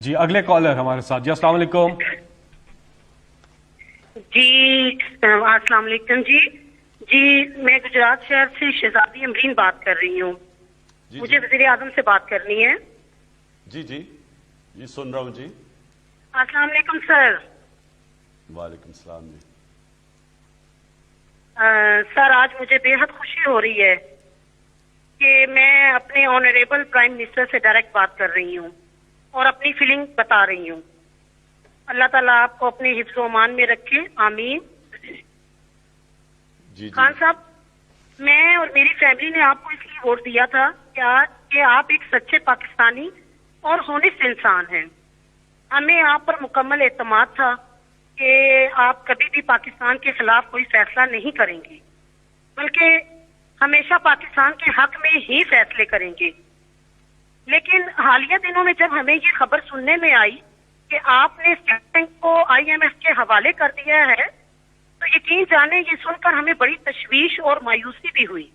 جی اگلے کالر ہمارے ساتھ. جی السلام علیکم. جی السلام علیکم. جی میں گجرات شہر سے شہزادی امرین بات کر رہی ہوں. مجھے وزیر اعظم سے بات کرنی ہے. جی جی جی سن رہا ہوں. جی السلام علیکم سر. وعلیکم السلام. جی سر آج مجھے بے حد خوشی ہو رہی ہے کہ میں اپنے آنریبل پرائم منسٹر سے ڈائریکٹ بات کر رہی ہوں اور اپنی فیلنگ بتا رہی ہوں. اللہ تعالیٰ آپ کو اپنے حفظ و امان میں رکھے. آمین. جی خان صاحب، میں اور میری فیملی نے آپ کو اس لیے ووٹ دیا تھا کہ آپ ایک سچے پاکستانی اور ہونسٹ انسان ہیں. ہمیں آپ پر مکمل اعتماد تھا کہ آپ کبھی بھی پاکستان کے خلاف کوئی فیصلہ نہیں کریں گے، بلکہ ہمیشہ پاکستان کے حق میں ہی فیصلے کریں گے. لیکن حالیہ دنوں میں جب ہمیں یہ خبر سننے میں آئی کہ آپ نے اسٹیٹ بینک کو IMF کے حوالے کر دیا ہے تو یقین جانے یہ سن کر ہمیں بڑی تشویش اور مایوسی بھی ہوئی.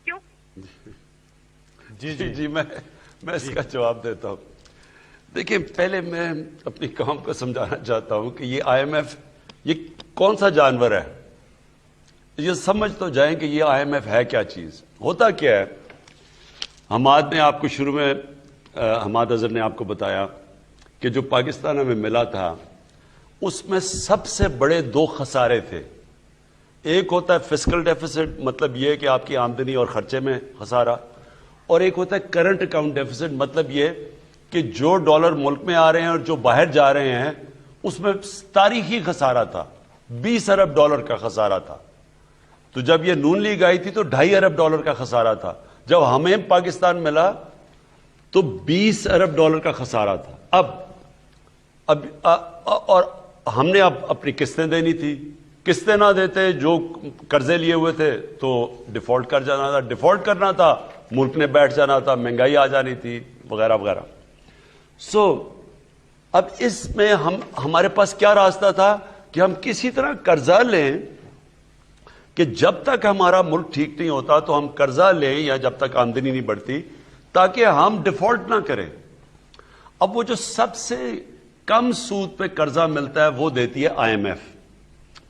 کیوں؟ جی جی میں اس کا جواب دیتا ہوں. دیکھیں، پہلے میں اپنی قوم کو سمجھانا چاہتا ہوں کہ یہ IMF یہ کون سا جانور ہے. یہ سمجھ تو جائیں کہ یہ IMF ہے کیا چیز. ہوتا کیا ہے، حماد نے آپ کو شروع میں حماد اظہر نے آپ کو بتایا کہ جو پاکستان ہمیں ملا تھا اس میں سب سے بڑے دو خسارے تھے. ایک ہوتا ہے فسکل ڈیفیسٹ، مطلب یہ کہ آپ کی آمدنی اور خرچے میں خسارہ، اور ایک ہوتا ہے کرنٹ اکاؤنٹ ڈیفیسٹ، مطلب یہ کہ جو ڈالر ملک میں آ رہے ہیں اور جو باہر جا رہے ہیں اس میں تاریخی خسارہ تھا. 20 ارب ڈالر کا خسارہ تھا. تو جب یہ نون لیگ آئی تھی تو 2.5 ارب ڈالر کا خسارہ تھا. جب ہمیں پاکستان ملا تو 20 ارب ڈالر کا خسارہ تھا. اب اور ہم نے اب اپنی قسطیں دینی تھی. قسطیں نہ دیتے، جو قرضے لیے ہوئے تھے تو ڈیفالٹ کر جانا تھا. ڈیفالٹ کرنا تھا، ملک نے بیٹھ جانا تھا، مہنگائی آ جانی تھی وغیرہ وغیرہ. اب اس میں ہمارے پاس کیا راستہ تھا کہ ہم کسی طرح قرضہ لیں کہ جب تک ہمارا ملک ٹھیک نہیں ہوتا تو ہم قرضہ لیں، یا جب تک آمدنی نہیں بڑھتی، تاکہ ہم ڈیفالٹ نہ کریں. اب وہ جو سب سے کم سود پہ قرضہ ملتا ہے وہ دیتی ہے IMF.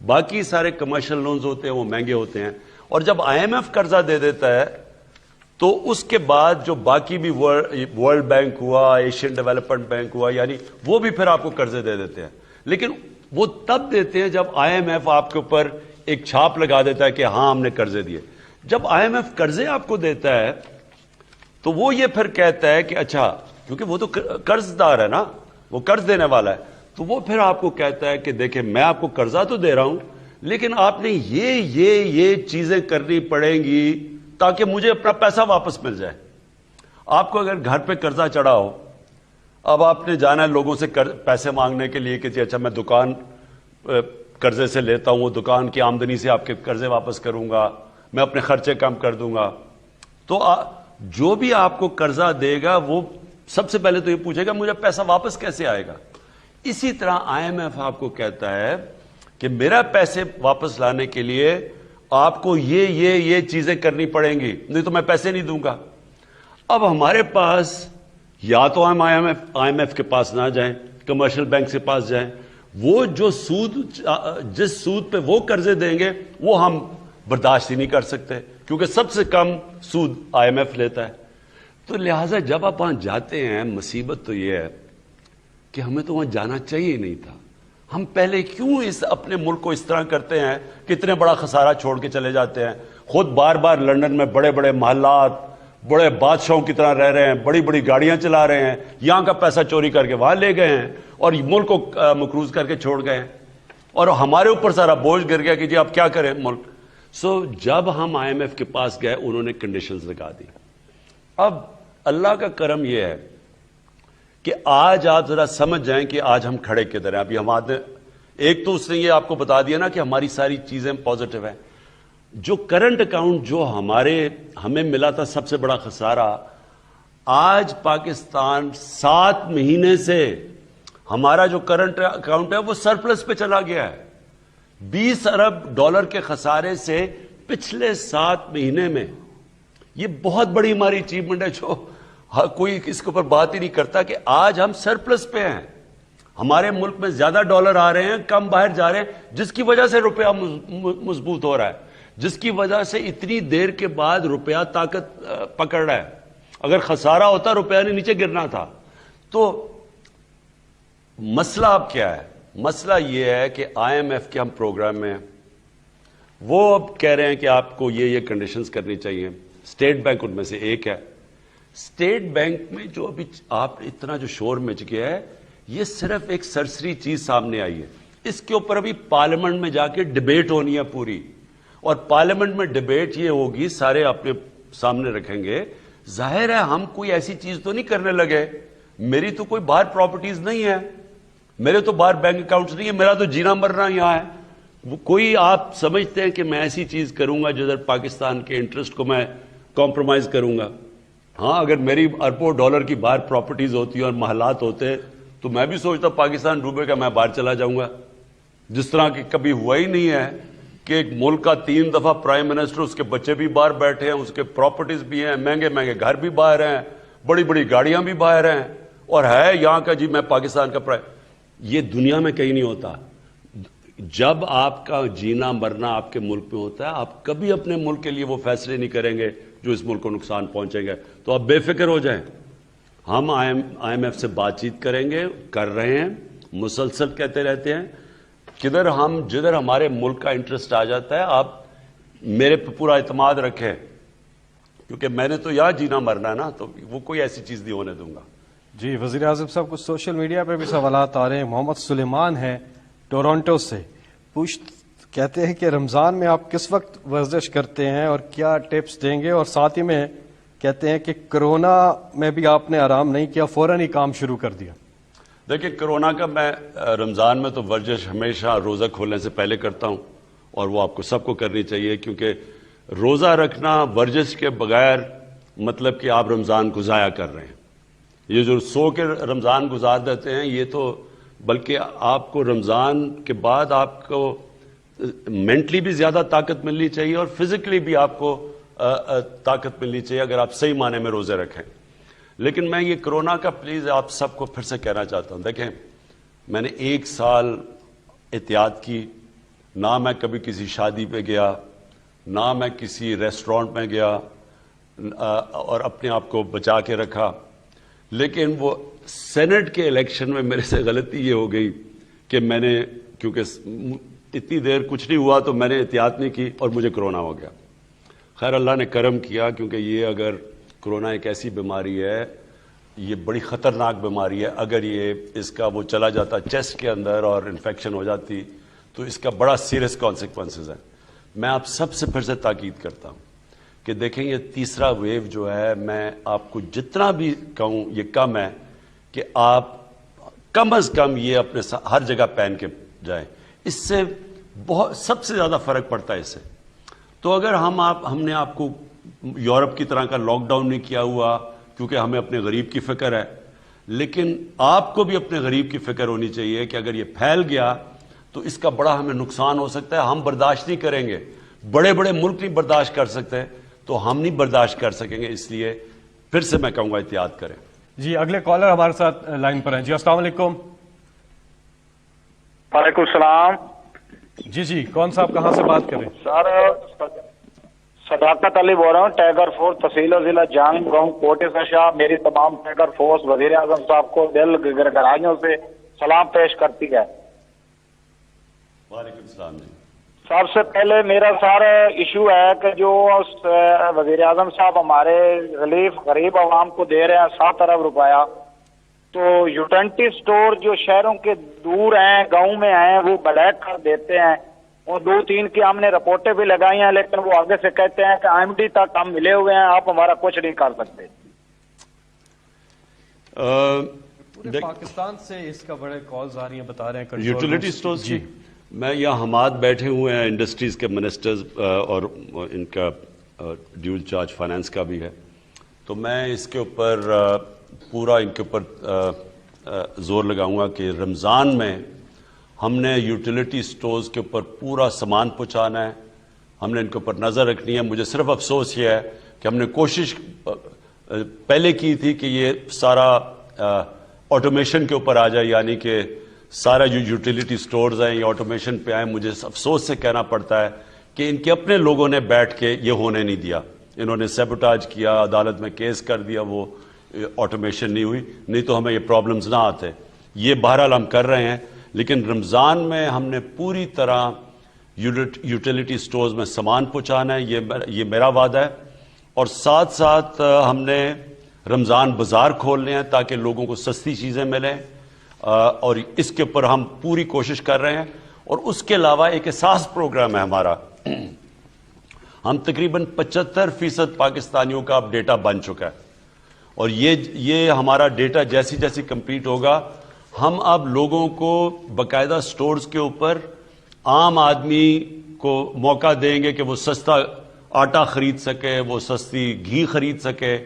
باقی سارے کمرشل لونز ہوتے ہیں وہ مہنگے ہوتے ہیں، اور جب IMF قرضہ دے دیتا ہے تو اس کے بعد جو باقی بھی ورلڈ بینک ہوا، ایشین ڈیولپمنٹ بینک ہوا، یعنی وہ بھی پھر آپ کو قرضے دے دیتے ہیں. لیکن وہ تب دیتے ہیں جب IMF آپ کے اوپر ایک چھاپ لگا دیتا ہے کہ ہاں ہم نے قرضے دیے. جب IMF قرضے آپ کو دیتا ہے تو وہ یہ پھر کہتا ہے کہ اچھا، کیونکہ وہ تو قرض دار ہے نا، وہ قرض دینے والا ہے، تو وہ پھر آپ کو کہتا ہے کہ دیکھیں میں آپ کو قرضہ تو دے رہا ہوں لیکن آپ نے یہ چیزیں کرنی پڑیں گی تاکہ مجھے اپنا پیسہ واپس مل جائے. آپ کو اگر گھر پہ قرضہ چڑھا ہو، اب آپ نے جانا ہے لوگوں سے پیسے مانگنے کے لیے کہ جی اچھا میں دکان قرضے سے لیتا ہوں، وہ دکان کی آمدنی سے آپ کے قرضے واپس کروں گا، میں اپنے خرچے کم کر دوں گا. تو جو بھی آپ کو قرضہ دے گا وہ سب سے پہلے تو یہ پوچھے گا مجھے پیسہ واپس کیسے آئے گا. اسی طرح IMF آپ کو کہتا ہے کہ میرا پیسے واپس لانے کے لیے آپ کو یہ چیزیں کرنی پڑیں گی، نہیں تو میں پیسے نہیں دوں گا. اب ہمارے پاس یا تو ہم IMF کے پاس نہ جائیں، کمرشل بینک کے پاس جائیں، وہ جو جس سود پہ وہ قرضے دیں گے وہ ہم برداشت ہی نہیں کر سکتے کیونکہ سب سے کم سود IMF لیتا ہے. تو لہٰذا جب آپ وہاں جاتے ہیں، مصیبت تو یہ ہے کہ ہمیں تو وہاں جانا چاہیے نہیں تھا. ہم پہلے کیوں اپنے ملک کو اس طرح کرتے ہیں کہ اتنے بڑا خسارہ چھوڑ کے چلے جاتے ہیں. خود بار بار لندن میں بڑے بڑے محلات، بڑے بادشاہوں کی طرح رہ رہے ہیں، بڑی بڑی گاڑیاں چلا رہے ہیں، یہاں کا پیسہ چوری کر کے وہاں لے گئے ہیں اور ملک کو مقروض کر کے چھوڑ گئے ہیں، اور ہمارے اوپر سارا بوجھ گر گیا کہ جی اب کیا کریں ملک. جب ہم IMF کے پاس گئے انہوں نے کنڈیشنز لگا دی. اب اللہ کا کرم یہ ہے کہ آج آپ ذرا سمجھ جائیں کہ آج ہم کھڑے کدھر ہیں. ابھی ہمارے ایک تو اس نے یہ آپ کو بتا دیا نا کہ ہماری ساری چیزیں پازیٹیو ہیں. جو کرنٹ اکاؤنٹ جو ہمیں ملا تھا سب سے بڑا خسارہ، آج پاکستان 7 مہینے سے ہمارا جو کرنٹ اکاؤنٹ ہے وہ سرپلس پہ چلا گیا ہے. 20 ارب ڈالر کے خسارے سے پچھلے 7 مہینے میں، یہ بہت بڑی ہماری اچیومنٹ ہے جو کوئی اس کے اوپر بات ہی نہیں کرتا کہ آج ہم سرپلس پہ ہیں. ہمارے ملک میں زیادہ ڈالر آ رہے ہیں, کم باہر جا رہے ہیں, جس کی وجہ سے روپیہ مضبوط ہو رہا ہے, جس کی وجہ سے اتنی دیر کے بعد روپیہ طاقت پکڑ رہا ہے. اگر خسارہ ہوتا روپیہ نے نیچے گرنا تھا. تو مسئلہ اب کیا ہے؟ مسئلہ یہ ہے کہ آئی ایم ایف کے ہم پروگرام میں وہ اب کہہ رہے ہیں کہ آپ کو یہ کنڈیشنز کرنی چاہیے. اسٹیٹ بینک ان میں سے ایک ہے. اسٹیٹ بینک میں جو ابھی آپ اتنا جو شور مچ گیا ہے, یہ صرف ایک سرسری چیز سامنے آئی ہے. اس کے اوپر ابھی پارلیمنٹ میں جا کے ڈیبیٹ ہونی ہے پوری, اور پارلیمنٹ میں ڈیبیٹ یہ ہوگی, سارے اپنے سامنے رکھیں گے. ظاہر ہے ہم کوئی ایسی چیز تو نہیں کرنے لگے. میری تو کوئی باہر پراپرٹیز نہیں ہے, میرے تو باہر بینک اکاؤنٹس نہیں ہے, میرا تو جینا مرنا یہاں ہے. وہ کوئی آپ سمجھتے ہیں کہ میں ایسی چیز کروں گا جدھر پاکستان کے انٹرسٹ کو میں کمپرومائز کروں گا؟ ہاں, اگر میری اربوں ڈالر کی باہر پراپرٹیز ہوتی اور محلات ہوتے تو میں بھی سوچتا پاکستان ڈوبے گا, میں باہر چلا جاؤں گا. جس طرح کہ کبھی ہوا ہی نہیں ہے کہ ایک ملک کا 3 دفعہ پرائم منسٹر, اس کے بچے بھی باہر بیٹھے ہیں, اس کے پراپرٹیز بھی ہیں, مہنگے مہنگے گھر بھی باہر ہیں, بڑی بڑی گاڑیاں بھی باہر ہیں, اور ہے یہاں کا جی میں پاکستان کا پرائم. یہ دنیا میں کہیں نہیں ہوتا. جب آپ کا جینا مرنا آپ کے ملک میں ہوتا ہے, آپ کبھی اپنے ملک کے لیے وہ فیصلے نہیں کریں گے جو اس ملک کو نقصان پہنچیں گے. تو آپ بے فکر ہو جائیں. ہم آئی ایم ایف سے بات چیت کریں گے, کر رہے ہیں, مسلسل کہتے رہتے ہیں. جدھر ہمارے ملک کا انٹرسٹ آ جاتا ہے, آپ میرے پہ پورا اعتماد رکھیں, کیونکہ میں نے تو یہاں جینا مرنا ہے نا, تو وہ کوئی ایسی چیز نہیں ہونے دوں گا. جی وزیر اعظم صاحب, کچھ سوشل میڈیا پہ بھی سوالات آ رہے ہیں. محمد سلیمان ہیں ٹورانٹو سے, کہتے ہیں کہ رمضان میں آپ کس وقت ورزش کرتے ہیں اور کیا ٹپس دیں گے, اور ساتھ ہی میں کہتے ہیں کہ کرونا میں بھی آپ نے آرام نہیں کیا, فوراً ہی کام شروع کر دیا. دیکھیں, کرونا کا میں رمضان میں تو ورزش ہمیشہ روزہ کھولنے سے پہلے کرتا ہوں, اور وہ آپ کو سب کو کرنی چاہیے, کیونکہ روزہ رکھنا ورزش کے بغیر مطلب کہ آپ رمضان کو ضائع کر رہے ہیں. یہ جو سو کے رمضان گزار دیتے ہیں, یہ تو بلکہ آپ کو رمضان کے بعد آپ کو مینٹلی بھی زیادہ طاقت ملنی چاہیے, اور فزیکلی بھی آپ کو طاقت ملنی چاہیے اگر آپ صحیح معنی میں روزے رکھیں. لیکن میں یہ کرونا کا پلیز آپ سب کو پھر سے کہنا چاہتا ہوں. دیکھیں, میں نے 1 سال احتیاط کی, نہ میں کبھی کسی شادی پہ گیا, نہ میں کسی ریسٹورانٹ میں گیا, اور اپنے آپ کو بچا کے رکھا. لیکن وہ سینٹ کے الیکشن میں میرے سے غلطی یہ ہو گئی کہ میں نے, کیونکہ اتنی دیر کچھ نہیں ہوا تو میں نے احتیاط نہیں کی اور مجھے کرونا ہو گیا. خیر اللہ نے کرم کیا, کیونکہ یہ اگر کرونا ایک ایسی بیماری ہے, یہ بڑی خطرناک بیماری ہے. اگر یہ اس کا وہ چلا جاتا چیسٹ کے اندر اور انفیکشن ہو جاتی تو اس کا بڑا سیریس کانسیکوینسز ہیں. میں آپ سب سے پھر سے تاکید کرتا ہوں کہ دیکھیں, یہ تیسرا ویو جو ہے, میں آپ کو جتنا بھی کہوں یہ کم ہے کہ آپ کم از کم یہ اپنے ہر جگہ پہن کے جائیں. اس سے بہت سب سے زیادہ فرق پڑتا ہے اس سے. تو اگر ہم نے آپ کو یورپ کی طرح کا لاک ڈاؤن نہیں کیا ہوا, کیونکہ ہمیں اپنے غریب کی فکر ہے, لیکن آپ کو بھی اپنے غریب کی فکر ہونی چاہیے کہ اگر یہ پھیل گیا تو اس کا بڑا ہمیں نقصان ہو سکتا ہے. ہم برداشت نہیں کریں گے, بڑے بڑے ملک نہیں برداشت کر سکتے, تو ہم نہیں برداشت کر سکیں گے. اس لیے پھر سے میں کہوں گا احتیاط کریں. جی اگلے کالر ہمارے ساتھ لائن پر ہیں. جی السلام علیکم. وعلیکم السلام. جی کون صاحب, کہاں سے بات کریں؟ سر صداقت علی بول رہا ہوں, ٹائیگر فورس تحصیل و ضلع جنگ گاؤں کوٹے سے شاہ. میری تمام ٹائیگر فورس وزیر اعظم صاحب کو دل گہرائیوں سے سلام پیش کرتی ہے. وعلیکم السلام. جی سب سے پہلے میرا سارا ایشو ہے کہ جو وزیر اعظم صاحب ہمارے ریلیف غریب عوام کو دے رہے ہیں 7 ارب روپیہ, تو یوٹینٹی سٹور جو شہروں کے دور ہیں, گاؤں میں ہیں, وہ بلیک کر دیتے ہیں. وہ 2-3 کی ہم نے رپورٹیں بھی لگائی ہیں, لیکن وہ آگے سے کہتے ہیں کہ آئی ایم ڈی تک ہم ملے ہوئے ہیں, آپ ہمارا کچھ نہیں کر سکتے. پورے پاکستان سے اس کا بڑے کالز آ رہی ہیں, بتا رہے ہیں یوٹیلیٹی سٹورز. جی میں یہاں حماد بیٹھے ہوئے ہیں, انڈسٹریز کے منسٹرز, اور ان کا ڈیول چارج فائنانس کا بھی ہے, تو میں اس کے اوپر پورا ان کے اوپر زور لگاؤں گا کہ رمضان میں ہم نے یوٹیلیٹی سٹورز کے اوپر پورا سامان پہنچانا ہے, ہم نے ان کے اوپر نظر رکھنی ہے. مجھے صرف افسوس یہ ہے کہ ہم نے کوشش پہلے کی تھی کہ یہ سارا آٹومیشن کے اوپر آ جائے، یعنی کہ سارا جو یوٹیلیٹی سٹورز ہیں یہ آٹومیشن پہ آئیں. مجھے افسوس سے کہنا پڑتا ہے کہ ان کے اپنے لوگوں نے بیٹھ کے یہ ہونے نہیں دیا. انہوں نے سیبوٹاج کیا، عدالت میں کیس کر دیا، وہ آٹومیشن نہیں ہوئی، نہیں تو ہمیں یہ پرابلمز نہ آتے. یہ بہرحال ہم کر رہے ہیں، لیکن رمضان میں ہم نے پوری طرح یوٹیلیٹی سٹورز میں سامان پہنچانا ہے، یہ میرا وعدہ ہے. اور ساتھ ساتھ ہم نے رمضان بازار کھولنے ہیں تاکہ لوگوں کو سستی چیزیں ملیں، اور اس کے اوپر ہم پوری کوشش کر رہے ہیں. اور اس کے علاوہ ایک احساس پروگرام ہے ہمارا. ہم تقریباً 75% پاکستانیوں کا اب ڈیٹا بن چکا ہے، اور یہ ہمارا ڈیٹا جیسی جیسی کمپلیٹ ہوگا ہم اب لوگوں کو باقاعدہ سٹورز کے اوپر عام آدمی کو موقع دیں گے کہ وہ سستا آٹا خرید سکے، وہ سستی گھی خرید سکے.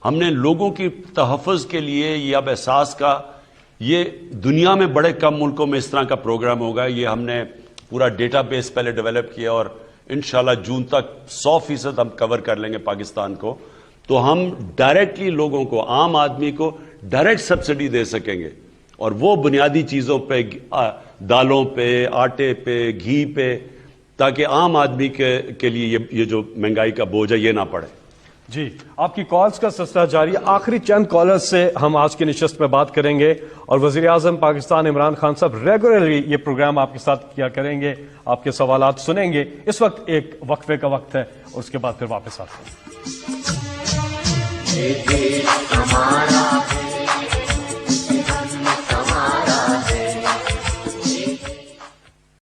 ہم نے لوگوں کی تحفظ کے لیے یہ اب احساس کا، یہ دنیا میں بڑے کم ملکوں میں اس طرح کا پروگرام ہوگا. یہ ہم نے پورا ڈیٹا بیس پہلے ڈیولپ کیا، اور انشاءاللہ جون تک 100% ہم کور کر لیں گے پاکستان کو. تو ہم ڈائریکٹلی لوگوں کو، عام آدمی کو ڈائریکٹ سبسڈی دے سکیں گے، اور وہ بنیادی چیزوں پہ، دالوں پہ، آٹے پہ، گھی پہ، تاکہ عام آدمی کے لیے یہ جو مہنگائی کا بوجھ ہے یہ نہ پڑے. جی، آپ کی کالز کا سلسلہ جاری ہے. آخری چند کالرز سے ہم آج کی نشست میں بات کریں گے، اور وزیر اعظم پاکستان عمران خان صاحب ریگولرلی یہ پروگرام آپ کے ساتھ کیا کریں گے، آپ کے سوالات سنیں گے. اس وقت ایک وقفے کا وقت ہے، اور اس کے بعد پھر واپس آتے ہیں.